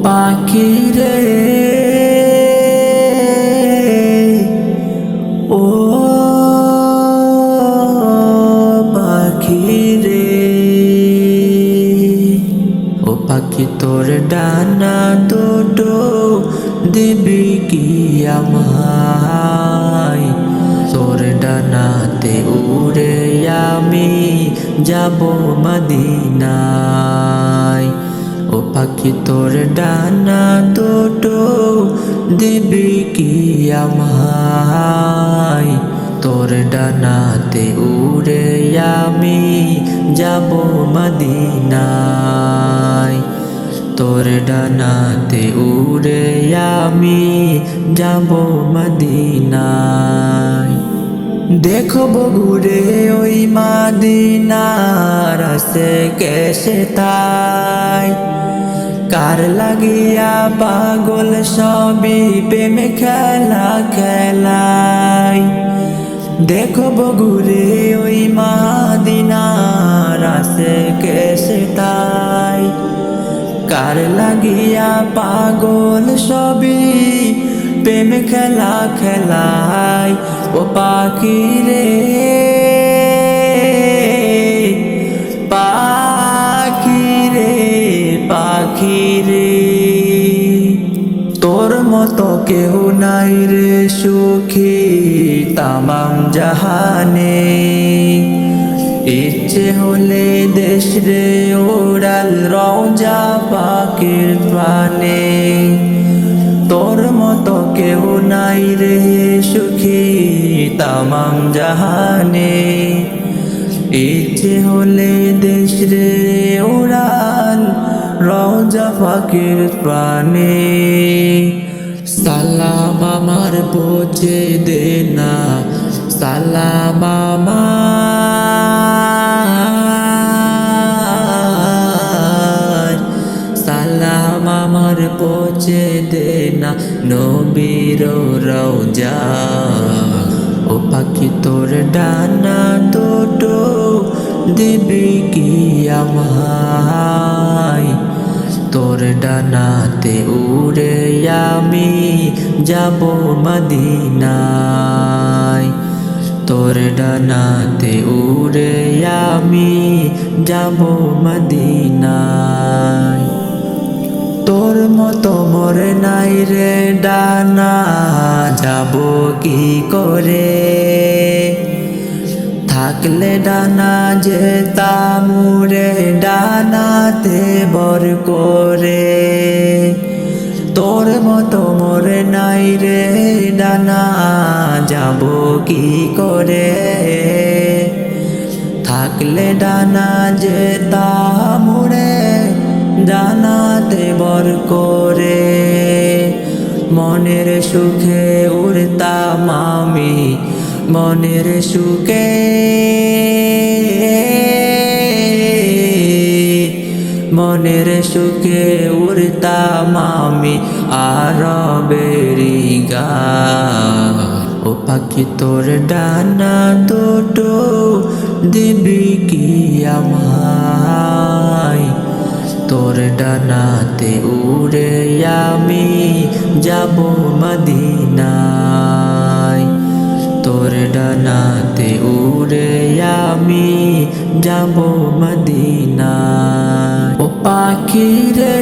পাখি রে, ও পাখি রে, ও পাখি তোর ডানা দুটো দিবি কি আমায়? তোর ডানাতে উড়ে আমি যাব মদিনায়। ও পাখি তোর ডানা দুটো দিবি কি আমায়? তোর ডানাতে উড়ে আমি যাব মদিনায়। তোর ডানাতে উড়ে আমি যাব মদিনায়। দেখবো ঘুরে ওই মদিনার সে কেসে তাই, কার লাগিয়া পাগল সবই প্রেম খেলা খেলাই। দেখবো ঘুরে ওই মদিনার সে কেসে তাই, কার লাগিয়া পাগল সবই প্রেম খেলা খেলাই। ও পাখি রে, পাখি রে, পাখি রে, তোর মতো কেউ নাই রে সুখী তামাম জাহানে। ইচ্ছে হলে দেশ রে ওড়াল রওজা পাখির প্রাণে। তোর মতো কেউ নাই রে সুখী তামাম জাহানে। ইচ্ছে হলে দেশ রে ওড়াল রওজা পাখির প্রাণে। সালাম আমার পৌঁছে দে না, সালাম আমার, সালাম আমার পৌঁছে দে না নবীর রওজা। ও পাখি তোর ডানা দুটো দিবি কি আমায়? তোর ডানাতে উড়ে আমি যাব মদিনায়। তোর ডানাতে উড়ে আমি যাব মদিনায়। তোর মতো মরে নাই রে ডানা, যাব কি করে? থাকলে ডানা যেতাম উড়ে ডানাতে বর করে। তোর মতো মরে নাই রে ডানা, যাব কি করে? থাকলে ডানা যেতাম উড়ে ডানাতে বর করে। মনের সুখে উড়তাম আমি, মনের সুখে, মনের সুখে উড়তাম আমি আরবেরি গান। ও পাখি তোর ডানা দুটো দিবি কি আমায়? তোর ডানাতে উড়ে আমি যাব মদিনায়। তোর ডানাতে উড়ে আমি যাব মদিনায়। ও পাখি রে,